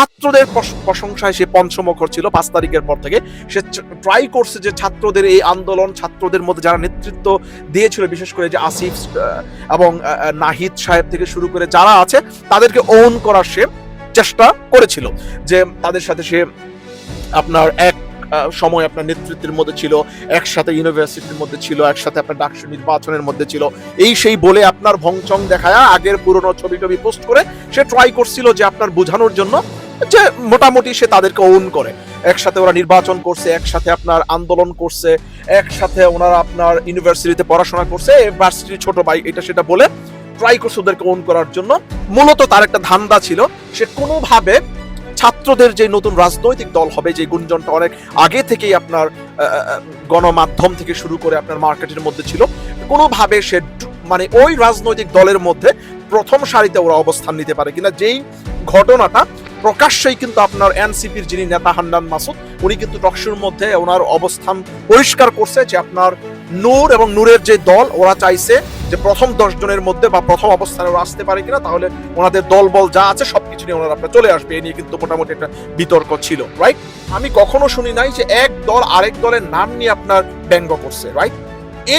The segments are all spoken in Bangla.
ছাত্রদের প্রশংসায় সে পঞ্চমুখর ছিল 5 তারিখের পর থেকে। সে ট্রাই করছে যে ছাত্রদের এই আন্দোলন, ছাত্রদের মধ্যে যারা নেতৃত্ব দিয়েছিল, বিশেষ করে যে আসিফ এবং নাহিদ সাহেব থেকে শুরু করে যারা আছে তাদেরকে ওন করার সে চেষ্টা করেছিল, যে তাদের সাথে সে আপনার এক সময় আপনার নেতৃত্বের মধ্যে ছিল, একসাথে ইউনিভার্সিটির মধ্যে ছিল, একসাথে আপনার ডাকসু নির্বাচনের মধ্যে ছিল, এই সেই বলে আপনার ভংচং দেখায় আগের পুরনো ছবি টবি পোস্ট করে সে ট্রাই করছিল যে আপনার বোঝানোর জন্য যে মোটামুটি সে তাদেরকে ওন করে। একসাথে ওরা নির্বাচন করছে, একসাথে আপনার আন্দোলন করছে, একসাথে ওনারা আপনার ইউনিভার্সিটিতে পড়াশোনা করছে, ভার্সিটির ছোট ভাই এটা সেটা বলে ট্রাই করছে ওদেরকে ওন করার জন্য। মূলত তার একটা ধান্দা ছিল, সে কোনোভাবে ছাত্রদের যে নতুন রাজনৈতিক দল হবে, যে গুঞ্জনটা অনেক আগে থেকেই আপনার গণমাধ্যম থেকে শুরু করে আপনার মার্কেটের মধ্যে ছিল, কোনোভাবে সে মানে ওই রাজনৈতিক দলের মধ্যে প্রথম সারিতে ওরা অবস্থান নিতে পারে কিনা, যেই ঘটনাটা প্রকাশ্যেই কিন্তু আপনার এনসিপির যিনি নেতা হান্নান মাসুদ, উনি কিন্তু টকশোর মধ্যে ওনার অবস্থান পরিষ্কার করছে যে আপনার নূর এবং নূরের যে দল, ওরা চাইছে যে প্রথম 10 জনের মধ্যে বা প্রথম অবস্থানে ওরা আসতে পারে কিনা, তাহলে ওনাদের দল বল যা আছে সবকিছু নিয়ে ওনারা আপনার চলে আসবে। এ নিয়ে কিন্তু মোটামুটি একটা বিতর্ক ছিল, রাইট? আমি কখনো শুনি নাই যে এক দল আরেক দলের নাম নিয়ে আপনার ব্যঙ্গ করছে, রাইট?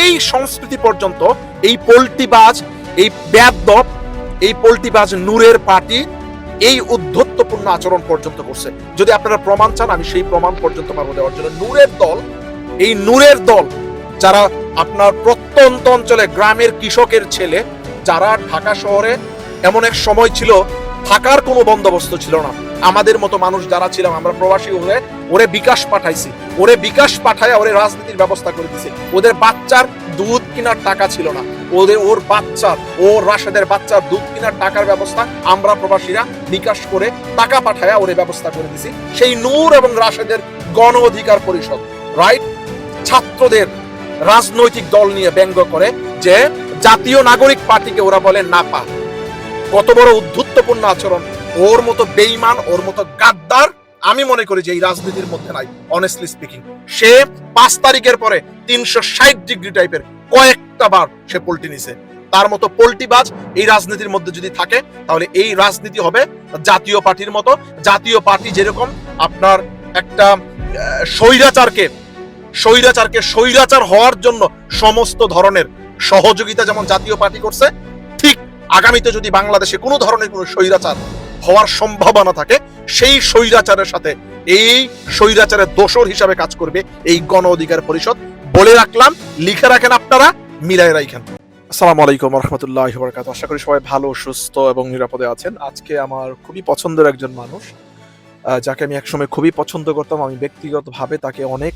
এই সংস্কৃতি পর্যন্ত এই পল্টিবাজ, এই বেয়াদব, এই পল্টিবাজ নূরের পার্টি এই উদ্ধত্তপূর্ণ আচরণ পর্যন্ত করছে। যদি আপনারা প্রমাণ চান, আমি সেই প্রমাণ পর্যন্ত পারবো দেওয়ার জন্য। নূরের দল, এই নূরের দল যারা আপনার প্রত্যন্ত অঞ্চলে গ্রামের কৃষকের ছেলে, যারা ঢাকা শহরে এমন এক সময় ছিল থাকার কোনো বন্দোবস্ত ছিল না, আমাদের মতো মানুষ যারা ছিলাম আমরা প্রবাসী হয়ে ওরে বিকাশ পাঠাইছি, ওরে বিকাশ পাঠায় ওরে রাজনীতির ব্যবস্থা করে দিছি। ওদের বাচ্চার দুধ কেনার টাকা ছিল না, ওর বাচ্চার, ওর রাশেদের বাচ্চার দুধ কেনার টাকার ব্যবস্থা আমরা প্রবাসীরা বিকাশ করে টাকা পাঠায় ওরে ব্যবস্থা করে দিছি। সেই নূর এবং রাশেদের গণ অধিকার পরিষদ, রাইট, ছাত্রদের রাজনৈতিক দল নিয়ে ব্যঙ্গ করে যে জাতীয় নাগরিক পার্টিকে ওরা বলে নাপা। কত বড় উদ্ধত্তপূর্ণ আচরণ! ওর মতো বেঈমান, ওর মতো গাদ্দার আমি মনে করি যে এই রাজনীতির মধ্যে নাই, অনেস্টলি স্পিকিং। সে 5 তারিখের পরে 360 ডিগ্রি টাইপের কয়েকটা বার সে পল্টি নিছে। তার মতো পল্টিবাজ এই রাজনীতির মধ্যে যদি থাকে, তাহলে এই রাজনীতি হবে জাতীয় পার্টির মতো। জাতীয় পার্টি যেরকম আপনার একটা স্বৈরাচারকে স্বৈরাচার হওয়ার জন্য সমস্ত ধরনের সহযোগিতা যেমন জাতীয় পার্টি করছে, ঠিক আগামীতে যদি বাংলাদেশে কোনো ধরনের কোনো স্বৈরাচার হওয়ার সম্ভাবনা থাকে, সেই স্বৈরাচারের সাথে এই স্বৈরাচারের দোসর হিসাবে কাজ করবে এই গণ অধিকার পরিষদ। বলে রাখলাম, লিখে রাখেন, আপনারা মিলাই রাখেন। আসসালামু আলাইকুম রহমতুল্লাহি ওয়া বারাকাতুহু। আশা করি সবাই ভালো, সুস্থ এবং নিরাপদে আছেন। আজকে আমার খুবই পছন্দের একজন মানুষ, যাকে আমি একসময় খুবই পছন্দ করতাম। আমি ব্যক্তিগতভাবে তাকে অনেক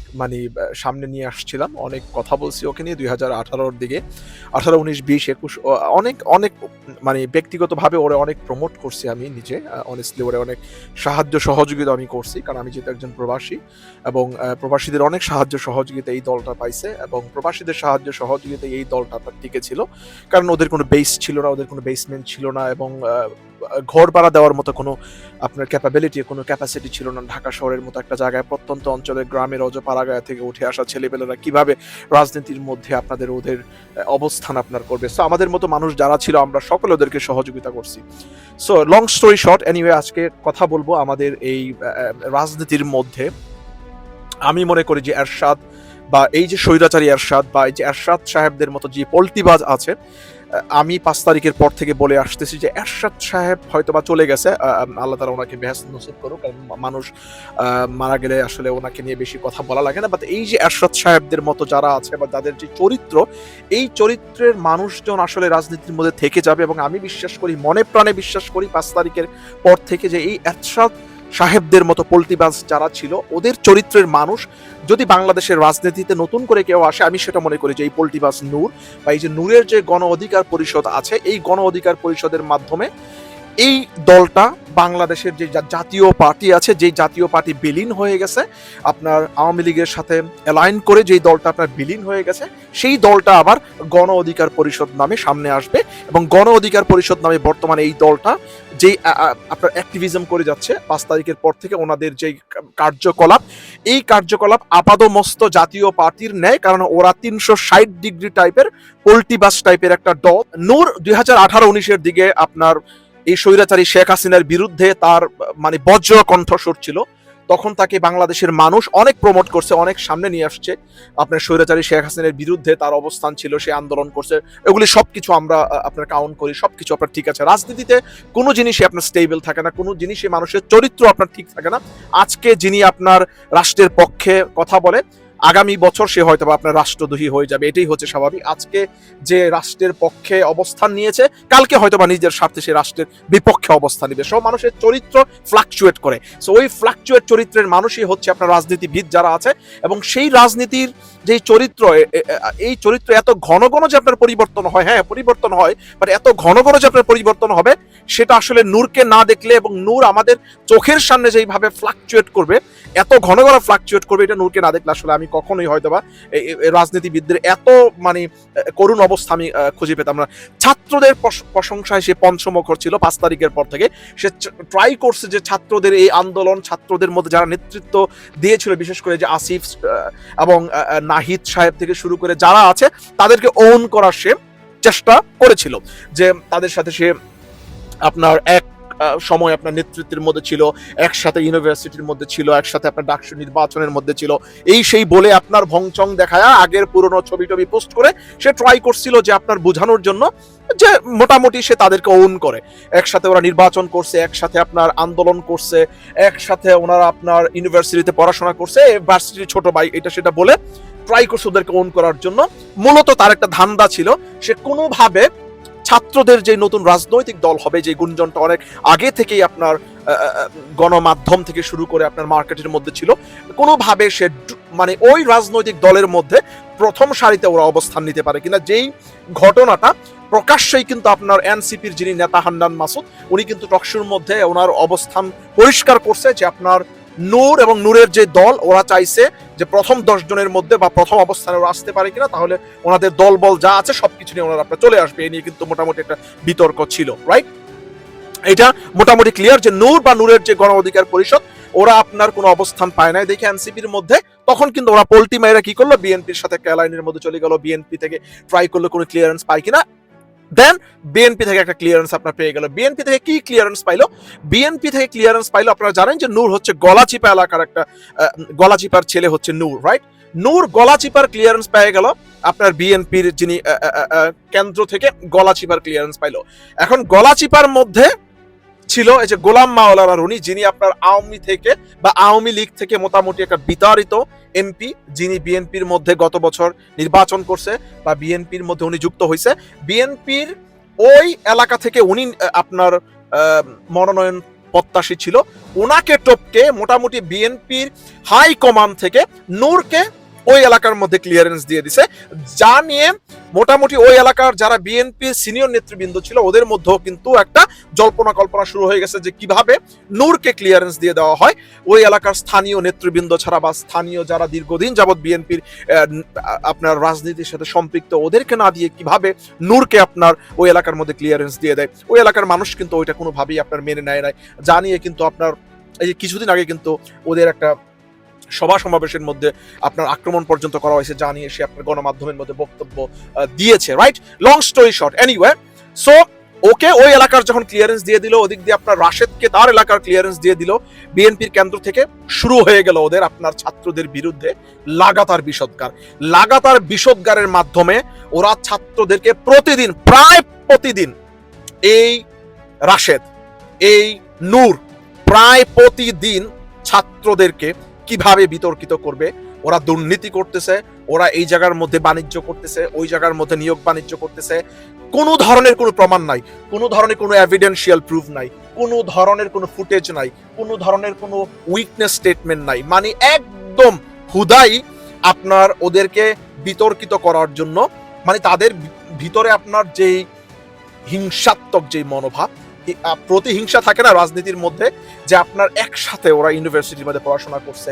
সামনে নিয়ে আসছিলাম, অনেক কথা বলছি ওকে নিয়ে 2018-র দিকে, 18, 19, 20, 21 অনেক অনেক ব্যক্তিগতভাবে ওরে অনেক প্রমোট করছি আমি নিজে। অনেস্টলি ওরে অনেক সাহায্য সহযোগিতা আমি করছি, কারণ আমি যেহেতু একজন প্রবাসী, এবং প্রবাসীদের অনেক সাহায্য সহযোগিতা এই দলটা পাইছে, এবং প্রবাসীদের সাহায্য সহযোগিতা এই দলটা টিকে ছিল, কারণ ওদের কোনো বেস ছিল না, ওদের কোনো বেসমেন্ট ছিল না, এবং ঘর ভাড়া দেওয়ার মতো কোনো আপনার ক্যাপাবিলিটি, কোনো ক্যাপাসিটি ছিল না। ঢাকা শহরের মতো একটা জায়গায়, প্রত্যন্ত অঞ্চলে, গ্রামের অজপাড়াগাঁ থেকে উঠে আসা ছেলেপেলেরা কিভাবে রাজনীতির মধ্যে ওদের অবস্থান আপনার করবে। সো আমাদের মতো মানুষ যারা ছিল, আমরা সকলে ওদেরকে সহযোগিতা করছি। So long story short, anyway, আজকে কথা বলবো আমাদের এই রাজনীতির মধ্যে। আমি মনে করি যে এরশাদ, বা এই যে স্বৈরাচারী এরশাদ, বা এই যে এরশাদ সাহেবদের মতো যে পল্টিবাজ আছে, আমি 5 তারিখের পর থেকে বলে আসতেছি যে এরশাদ সাহেব হয়তো বা চলে গেছে, আল্লাহ তাআলা ওনাকে বেহেশত নসিব করুক, কারণ মানুষ মারা গেলে আসলে ওনাকে নিয়ে বেশি কথা বলা লাগে না। বাট এই যে এরশাদ সাহেবদের মতো যারা আছে, বা তাদের যে চরিত্র, এই চরিত্রের মানুষজন আসলে রাজনীতির মধ্যে থেকে যাবে, এবং আমি বিশ্বাস করি, মনে প্রাণে বিশ্বাস করি 5 তারিখের পর থেকে, যে এই এরশাদ সাহেবদের মতো পল্টিবাজ যারা ছিল, ওদের চরিত্রের মানুষ যদি বাংলাদেশের রাজনীতিতে নতুন করে কেউ আসে, আমি সেটা মনে করি যে এই পল্টিবাজ নূর, বা এই যে নূরের যে গণ অধিকার পরিষদ আছে, এই গণ অধিকার পরিষদের মাধ্যমে এই দলটা বাংলাদেশের যে জাতীয় পার্টি আছে, যে জাতীয় পার্টি বিলীন হয়ে গেছে আপনার আওয়ামী লীগের সাথে অ্যালাইন করে, যেই দলটা আপনার বিলীন হয়ে গেছে, সেই দলটা আবার গণ অধিকার পরিষদ নামে সামনে আসবে। এবং গণ অধিকার পরিষদ নামে বর্তমানে এই দলটা যেই আপনার অ্যাক্টিভিজম করে যাচ্ছে 5 তারিখের পর থেকে, ওনাদের যেই কার্যকলাপ, এই কার্যকলাপ আপাদমস্ত জাতীয় পার্টির ন্যায়, কারণ ওরা 360 ডিগ্রি টাইপের পল্টিবাস টাইপের একটা দল। নূর 2018-19-এর দিকে আপনার এই স্বৈরাচারী শেখ হাসিনার বিরুদ্ধে তার মানে বজ্র কণ্ঠস্বর ছিল, তখন তাকে বাংলাদেশের মানুষ অনেক প্রমোট করছে, অনেক সামনে নিয়ে আসছে। আপনার স্বৈরাচারী শেখ হাসিনার বিরুদ্ধে তার অবস্থান ছিল, সে আন্দোলন করছে, এগুলি সবকিছু আমরা আপনার কাউন্ট করি, সবকিছু আপনার ঠিক আছে। রাজনীতিতে কোনো জিনিসই আপনার স্টেবল থাকে না, কোনো জিনিসই মানুষের চরিত্র আপনার ঠিক থাকে না। আজকে যিনি আপনার রাষ্ট্রের পক্ষে কথা বলে, আগামী বছর সে হয়তো আপনার রাষ্ট্রদ্রোহী হয়ে যাবে, এটাই হচ্ছে স্বাভাবিক। আজকে যে রাষ্ট্রের পক্ষে অবস্থান নিয়েছে, কালকে হয়তো বা নিজের স্বার্থে সে রাষ্ট্রের বিপক্ষে অবস্থান নেবে। সব মানুষের চরিত্র ফ্লাকচুয়েট করে, সো ওই ফ্লাকচুয়েট চরিত্রের মানুষই হচ্ছে আপনার রাজনীতিবিদ যারা আছে। এবং সেই রাজনীতির যেই চরিত্র, এই চরিত্র এত ঘন ঘন যে আপনার পরিবর্তন হয়, হ্যাঁ পরিবর্তন হয়, বাট এত ঘন ঘন যে আপনার পরিবর্তন হবে সেটা আসলে নূরকে না দেখলে, এবং নূর আমাদের চোখের সামনে যেইভাবে ফ্লাকচুয়েট করবে, এত ঘন ঘন ফ্লাকচুয়েট করবে, এটা নূরকে না দেখলে আসলে আমি কখনোই হয়তোবা রাজনীতিবিদদের এত মানে করুণ অবস্থা আমি খুঁজে পেতাম না। ছাত্রদের প্রশংসায় সে পঞ্চমুখর ছিল 5 তারিখের পর থেকে। সে ট্রাই করছে যে ছাত্রদের এই আন্দোলন, ছাত্রদের মধ্যে যারা নেতৃত্ব দিয়েছিল, বিশেষ করে যে আসিফ এবং নাহিদ সাহেব থেকে শুরু করে যারা আছে, তাদেরকে ওন করার সে চেষ্টা করেছিল, যে তাদের সাথে সে আপনার এক সময় আপনার নেতৃত্বের মধ্যে ছিল, একসাথে ইউনিভার্সিটির মধ্যে ছিল, একসাথে আপনার ডাকসু নির্বাচনের মধ্যে ছিল, এই সেই বলে আপনার ভংচং দেখায় আগের পুরনো ছবি টবি পোস্ট করে সে ট্রাই করছিল যে আপনার বোঝানোর জন্য যে মোটামুটি সে তাদেরকে ওন করে। একসাথে ওরা নির্বাচন করছে, একসাথে আপনার আন্দোলন করছে, একসাথে ওনারা আপনার ইউনিভার্সিটিতে পড়াশোনা করছে, ভার্সিটির ছোট ভাই এটা সেটা বলে ট্রাই করছে ওদেরকে ওন করার জন্য। মূলত তার একটা ধান্দা ছিল, সে কোনোভাবে ছাত্রদের যে নতুন রাজনৈতিক দল হবে, যে গুঞ্জনটা অনেক আগে থেকেই আপনার গণমাধ্যম থেকে শুরু করে আপনার মার্কেটের মধ্যে ছিল, কোনোভাবে সে মানে ওই রাজনৈতিক দলের মধ্যে প্রথম সারিতে ওরা অবস্থান নিতে পারে কিনা, যেই ঘটনাটা প্রকাশ্যেই কিন্তু আপনার এনসিপির যিনি নেতা হান্নান মাসুদ, উনি কিন্তু টকশোর মধ্যে ওনার অবস্থান পরিষ্কার করছে যে আপনার নূর এবং নূরের যে দল, ওরা চাইছে যে প্রথম 10 জনের মধ্যে বা প্রথম অবস্থানে ওরা আসতে পারে কিনা, তাহলে ওনাদের দল বল যা আছে সবকিছু নিয়ে ওনারা আপনার চলে আসবে। এ নিয়ে কিন্তু মোটামুটি একটা বিতর্ক ছিল, রাইট? এটা মোটামুটি ক্লিয়ার যে নূর বা নূরের যে গণ অধিকার পরিষদ, ওরা আপনার কোনো অবস্থান পায় নাই দেখে এনসিপির মধ্যে, তখন কিন্তু ওরা পোল্টি মাইরা কি করলো, বিএনপির সাথে ক্যালাইনের মধ্যে চলে গেল, বিএনপি থেকে ট্রাই করলো কোনো ক্লিয়ারেন্স পায় কিনা, দেন বিএনপি থেকে একটা ক্লিয়ারেন্স আপনার পেয়ে গেল। বিএনপি থেকে কি ক্লিয়ারেন্স পাইলো? বিএনপি থেকে ক্লিয়ারেন্স পাইলো, আপনারা জানেন যে নূর হচ্ছে গলাচিপা এলাকার একটা গলাচিপার ছেলে হচ্ছে নূর, রাইট? নূর গলাচিপার ক্লিয়ারেন্স পেয়ে গেল আপনার বিএনপির যিনি কেন্দ্র থেকে গলাচিপার ক্লিয়ারেন্স পাইলো। এখন গলাচিপার মধ্যে ছিল এই যে গোলাম মাওলানা রুনি, যিনি আপনার আওয়ামী থেকে বা আওয়ামী লীগ থেকে মোটামুটি একটা বিতাড়িত এমপি, যিনি বিএনপির মধ্যে গত বছর নির্বাচন করছে বা বিএনপির মধ্যে উনি যুক্ত হয়েছে। বিএনপির ওই এলাকা থেকে উনি আপনার মনোনয়ন প্রত্যাশী ছিল, ওনাকে টপকে মোটামুটি বিএনপির হাই কমান্ড থেকে নূরকে ওই এলাকার মধ্যে ক্লিয়ারেন্স দিয়ে দিছে, যা নিয়ে মোটামুটি ওই এলাকার যারা বিএনপির সিনিয়র নেতৃবৃন্দ ছিল ওদের মধ্যেও কিন্তু একটা জল্পনা কল্পনা শুরু হয়ে গেছে যে কিভাবে নূরকে ক্লিয়ারেন্স দিয়ে দেওয়া হয়। ওই এলাকার স্থানীয় নেতৃবৃন্দ ছাড়া বা স্থানীয় যারা দীর্ঘদিন যাবৎ বিএনপির আপনার রাজনীতির সাথে সম্পৃক্ত, ওদেরকে না দিয়ে কিভাবে নূরকে আপনার ওই এলাকার মধ্যে ক্লিয়ারেন্স দিয়ে দেয়। ওই এলাকার মানুষ কিন্তু ওইটা কোনোভাবেই আপনার মেনে নেয় নাই, জানিয়ে কিন্তু আপনার এই যে কিছুদিন আগে কিন্তু ওদের একটা সভা সমাবেশের মধ্যে আপনার আক্রমণ পর্যন্ত করা হয়েছে, জানিয়ে সে আপনার গণমাধ্যমের মধ্যে বক্তব্য দিয়েছে, right? Long story short, anyway, so okay ওই এলাকার যখন ক্লিয়ারেন্স দিয়ে দিল, ওদিক দিয়ে আপনার রাশেদকে তার এলাকার ক্লিয়ারেন্স দিয়ে দিল, বিএনপির কেন্দ্র থেকে শুরু হয়ে গেল ওদের আপনার ছাত্রদের বিরুদ্ধে লাগাতার বিষোদ্গারের মাধ্যমে ওরা ছাত্রদেরকে প্রতিদিন, প্রায় প্রতিদিন এই রাশেদ, এই নূর প্রায় প্রতিদিন ছাত্রদেরকে কিভাবে বিতর্কিত করবে, ওরা দুর্নীতি করতেছে, ওরা এই জায়গার মধ্যে বাণিজ্য করতেছে, ওই জায়গার মধ্যে নিয়োগ বাণিজ্য করতেছে, কোনো ধরনের কোনো প্রমাণ নাই, কোনো ধরনের কোনো এভিডেন্সিয়াল প্রুফ নাই, কোনো ধরনের কোনো ফুটেজ নাই, কোনো ধরনের কোনো উইটনেস স্টেটমেন্ট নাই, মানে একদম হুদাই আপনার ওদেরকে বিতর্কিত করার জন্য, মানে তাদের ভিতরে আপনার যেই হিংসাত্মক যেই মনোভাব, প্রতিহিংসা থাকে না রাজনীতির মধ্যে, যে আপনার একসাথে ওরা ইউনিভার্সিটির মধ্যে পড়াশোনা করছে,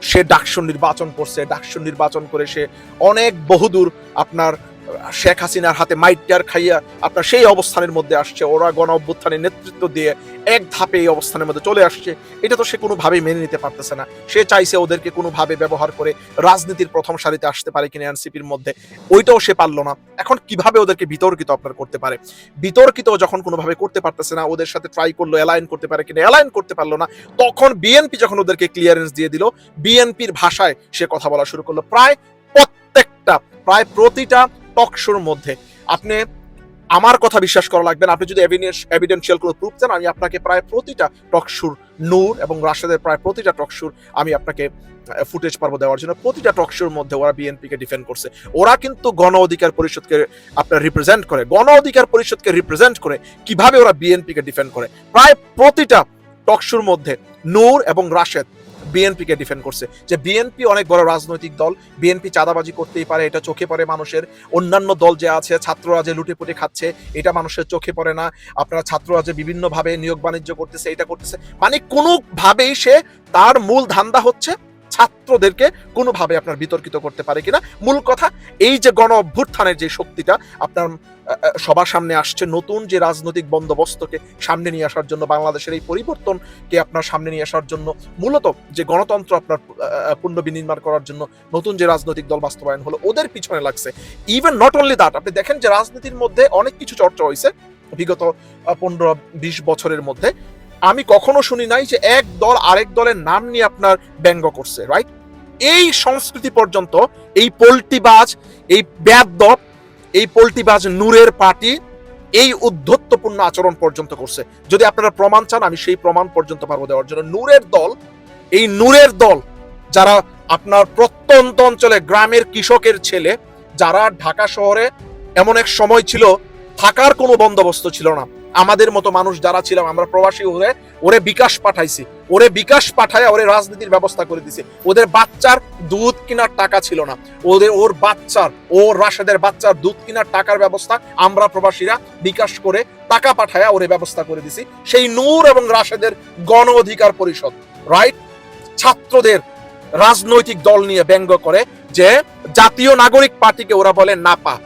সে ডাকসু নির্বাচন করছে, ডাকসু নির্বাচন করে সে অনেক বহুদূর আপনার শেখ হাসিনার হাতে মাইটার খাইয়া আপনার সেই অবস্থানের মধ্যে আসছে, ওরা গণ অভ্যুত্থানের নেতৃত্ব দিয়ে এক ধাপে এই অবস্থানের মধ্যে চলে আসছে। এটা তো সে কোনোভাবেই মেনে নিতে পারতেছে না। সে চাইছে ওদেরকে কোনোভাবে ব্যবহার করে রাজনীতির প্রথম সারিতে আসতে পারে কিনা এনসিপির মধ্যে, ওইটাও সে পারলো না। এখন কিভাবে ওদেরকে বিতর্কিত আপনার করতে পারে? বিতর্কিত যখন কোনোভাবে করতে পারতেছে না, ওদের সাথে ট্রাই করলো অ্যালাইন করতে পারে কিনা, অ্যালাইন করতে পারলো না। তখন বিএনপি যখন ওদেরকে ক্লিয়ারেন্স দিয়ে দিল, বিএনপির ভাষায় সে কথা বলা শুরু করলো। প্রায় প্রতিটা টক শোর মধ্যে, আপনি আমার কথা বিশ্বাস করা লাগবে না, আপনি যদি এভিডেন্সিয়াল কোনো প্রুফ চান, আমি আপনাকে প্রায় প্রতিটা টক শোর, নূর এবং রাশেদের প্রায় প্রতিটা টক শোর আমি আপনাকে ফুটেজ পারবো দেওয়ার জন্য। প্রতিটা টক শোর মধ্যে ওরা বিএনপিকে ডিফেন্ড করছে। ওরা কিন্তু গণ অধিকার পরিষদকে আপনার রিপ্রেজেন্ট করে, গণ অধিকার পরিষদকে রিপ্রেজেন্ট করে কিভাবে ওরা বিএনপিকে ডিফেন্ড করে। প্রায় প্রতিটা টক শোর মধ্যে নূর এবং রাশেদ বিএনপিকে ডিফেন্ড করছে যে বিএনপি অনেক বড় রাজনৈতিক দল, বিএনপি চাঁদাবাজি করতেই পারে, এটা চোখে পড়ে মানুষের। অন্যান্য দল যে আছে, ছাত্ররা যে লুটেপুটে খাচ্ছে, এটা মানুষের চোখে পড়ে না। আপনারা ছাত্ররা যে বিভিন্নভাবে নিয়োগ বাণিজ্য করতেছে, এটা করতেছে, মানে কোনোভাবেই সে, তার মূল ধান্দা হচ্ছে ছাত্রদেরকে কোনোভাবে আপনার বিতর্কিত করতে পারে কিনা। মূল কথা এই যে গণ অভ্যুত্থানের যে শক্তিটা আপনার সবার সামনে আসছে, নতুন যে রাজনৈতিক বন্দোবস্তকে সামনে নিয়ে আসার জন্য, বাংলাদেশের এই পরিবর্তনকে আপনার সামনে নিয়ে আসার জন্য, মূলত যে গণতন্ত্র আপনার পুনর্বিনির্মাণ করার জন্য নতুন যে রাজনৈতিক দল বাস্তবায়ন হলো, ওদের পিছনে লাগছে। ইভেন নট অনলি দ্যাট, আপনি দেখেন যে রাজনীতির মধ্যে অনেক কিছু চর্চা হয়েছে বিগত 15-20 বছরের মধ্যে। আমি কখনো শুনি নাই যে এক দল আরেক দলের নাম নিয়ে আপনার ব্যঙ্গ করছে, রাইট? এই সংস্কৃতি পর্যন্ত এই পল্টিবাজ, এই বেয়াদব, এই পল্টিবাজ নূরের পার্টি এই উদ্ধত্যপূর্ণ আচরণ পর্যন্ত করছে। যদি আপনারা প্রমাণ চান, আমি সেই প্রমাণ পর্যন্ত পারবো দেওয়ার জন্য। নূরের দল, এই নূরের দল যারা আপনার প্রত্যন্ত অঞ্চলে গ্রামের কৃষকের ছেলে, যারা ঢাকা শহরে এমন এক সময় ছিল থাকার কোনো বন্দোবস্ত ছিল না, আমাদের মতো মানুষ যারা ছিলাম, আমরা প্রবাসী হয়ে ওরে বিকাশ পাঠাইছি, ওরে বিকাশ পাঠায় ওরে রাজনীতির ব্যবস্থা করে দিছি। ওদের বাচ্চার দুধ কেনার টাকা ছিল না, ওর বাচ্চার, ওর রাশেদের বাচ্চার দুধ কেনার টাকার ব্যবস্থা আমরা প্রবাসীরা বিকাশ করে টাকা পাঠায় ওরে ব্যবস্থা করে দিছি। সেই নূর এবং রাশেদের গণ অধিকার পরিষদ, রাইট, ছাত্রদের রাজনৈতিক দল নিয়ে ব্যঙ্গ করে যে জাতীয় নাগরিক পার্টিকে ওরা বলে নাপা।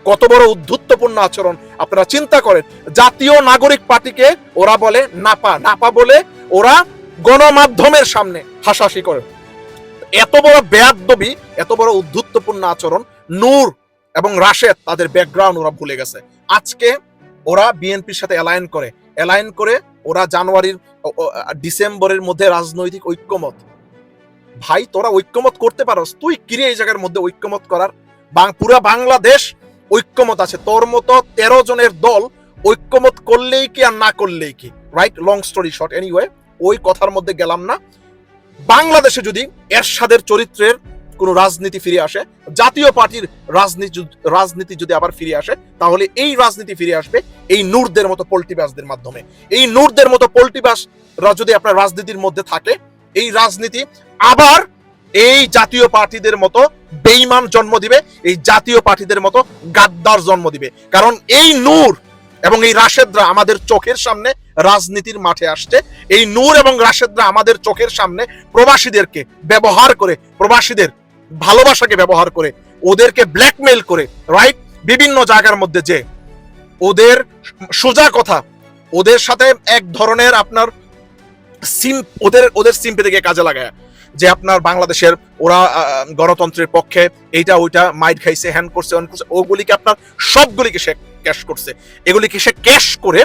কত বড় উদ্ধত্যপূর্ণ আচরণ আপনারা চিন্তা করেন। জাতীয় নাগরিক পার্টিকে ওরা বলে নাপা, নাপা বলে ওরা গণমাধ্যমের সামনে হাসাহাসি করে। এত বড় বেয়াদবি, এত বড় উদ্ধত্যপূর্ণ আচরণ, নূর এবং রাশেদ তাদের ব্যাকগ্রাউন্ড ওরা ভুলে গেছে। আজকে ওরা বিএনপির সাথে অ্যালাইন করে ওরা ডিসেম্বরের মধ্যে রাজনৈতিক ঐক্যমত। ভাই, তোরা ঐক্যমত করতে পারোস, তুই কিরে এই জায়গার মধ্যে ঐক্যমত করার? পুরা বাংলাদেশ ঐক্যমত আছে, তোর মতো 13 জনের দল ঐক্যমত করলেই কি আর না করলেই কি, right? Long story short, anyway ওই কথার মধ্যে গেলাম না। বাংলাদেশে যদি এরশাদের চরিত্রের কোন রাজনীতি ফিরে আসে, জাতীয় পার্টির রাজনীতি যদি আবার ফিরে আসে, তাহলে এই রাজনীতি ফিরে আসবে এই নূরদের মতো পল্টিবাজদের মাধ্যমে। এই নূরদের মতো পল্টিবাজরা যদি আপনার রাজনীতির মধ্যে থাকে, এই রাজনীতি আবার এই জাতীয় পার্টিদের মতো বেঈমান জন্ম দিবে, এই জাতীয় পার্টিদের মতো গাদ্দার জন্ম দিবে। কারণ এই নূর এবং এই রাশেদরা আমাদের চোখের সামনে রাজনীতির মাঠে আসছে। এই নূর এবং রাশেদরা আমাদের চোখের সামনে প্রবাসীদেরকে ব্যবহার করে, প্রবাসীদের ভালোবাসাকে ব্যবহার করে, ওদেরকে ব্ল্যাকমেইল করে, রাইট, বিভিন্ন জায়গার মধ্যে যে ওদের সোজা কথা, ওদের সাথে এক ধরনের আপনার ওদের সিম্পেথিকে কাজে লাগায় যে আপনার বাংলাদেশের ওরা গণতন্ত্রের পক্ষে, এইটা ওইটা মাইট খাইছে, হ্যান করছে, ওগুলিকে আপনার সবগুলিকে সে ক্যাশ করছে। এগুলিকে সে ক্যাশ করে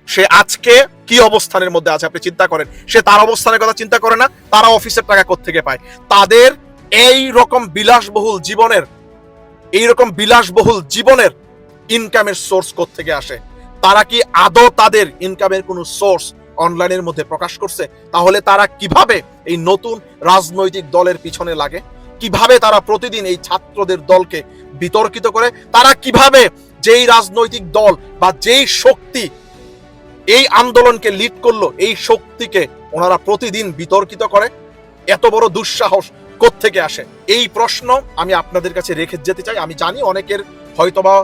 সে আজকে কি অবস্থানের মধ্যে আছে আপনি চিন্তা করেন। সে তার অবস্থানের কথা চিন্তা করে না, তারা অফিসের টাকা কোত্থেকে পায়, তাদের এই রকম বিলাসবহুল জীবনের ইনকামের সোর্স কোত্থেকে আসে? তারা কি আদৌ তাদের ইনকামের কোনো সোর্স অনলাইনের মধ্যে প্রকাশ করছে? তাহলে তারা কিভাবে এই নতুন রাজনৈতিক দলের পিছনে লাগে? কিভাবে তারা প্রতিদিন এই ছাত্রদের দলকে বিতর্কিত করে? তারা কিভাবে যেই রাজনৈতিক দল বা যেই শক্তি এই আন্দোলনকে লিড করলো, এই শক্তিকে ওনারা প্রতিদিন বিতর্কিত করে? এত বড় দুঃসাহস কোত্থেকে আসে? এই প্রশ্ন আমি আপনাদের কাছে রেখে যেতে চাই। আমি জানি অনেকের হয়তোবা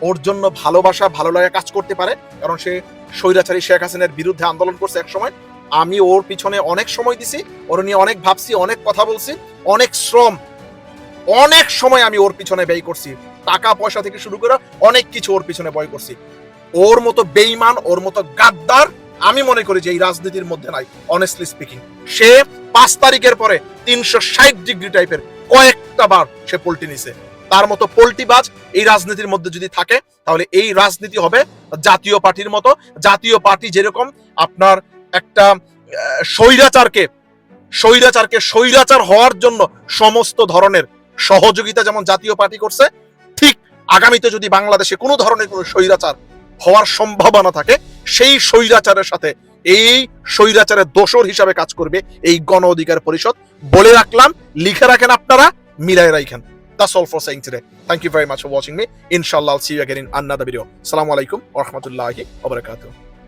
ওর জন্য ভালোবাসা, ভালো লাগা কাজ করতে পারে, কারণ সে স্বৈরাচারী শেখ হাসিনার বিরুদ্ধে আন্দোলন করছে এক সময়। আমি ওর পিছনে অনেক সময় দিছি, ওর নিয়ে অনেক ভাবছি, অনেক কথা বলছি, অনেক সময় আমি ওর পিছনে ব্যয় করছি। টাকা পয়সা থেকে শুরু করে অনেক কিছু ওর পিছনে ব্যয় করছি। ওর মতো বেঈমান, ওর মতো গাদ্দার আমি মনে করি যে এই রাজনীতির মধ্যে নাই। অনেস্টলি স্পিকিং, সে 5 তারিখের পরে 360 ডিগ্রি টাইপের কয়েকটা বার সে পল্টি নিছে। তার মতো পল্টিবাজ এই রাজনীতির মধ্যে যদি থাকে, তাহলে এই রাজনীতি হবে জাতীয় পার্টির মতো। জাতীয় পার্টি যেরকম আপনার একটা স্বৈরাচারকে স্বৈরাচার হওয়ার জন্য সমস্ত ধরনের সহযোগিতা যেমন জাতীয় পার্টি করছে, ঠিক আগামীতে যদি বাংলাদেশে কোনো ধরনের কোনো স্বৈরাচার হওয়ার সম্ভাবনা থাকে, সেই স্বৈরাচারের সাথে এই স্বৈরাচারের দোসর হিসাবে কাজ করবে এই গণ অধিকার পরিষদ। বলে রাখলাম, লিখে রাখেন আপনারা, মিলাই রাখেন। That's all for saying today. Thank you very much for watching me. Inshallah, I'll see you again in another video. Assalamu alaikum wa rahmatullahi wa barakatuh.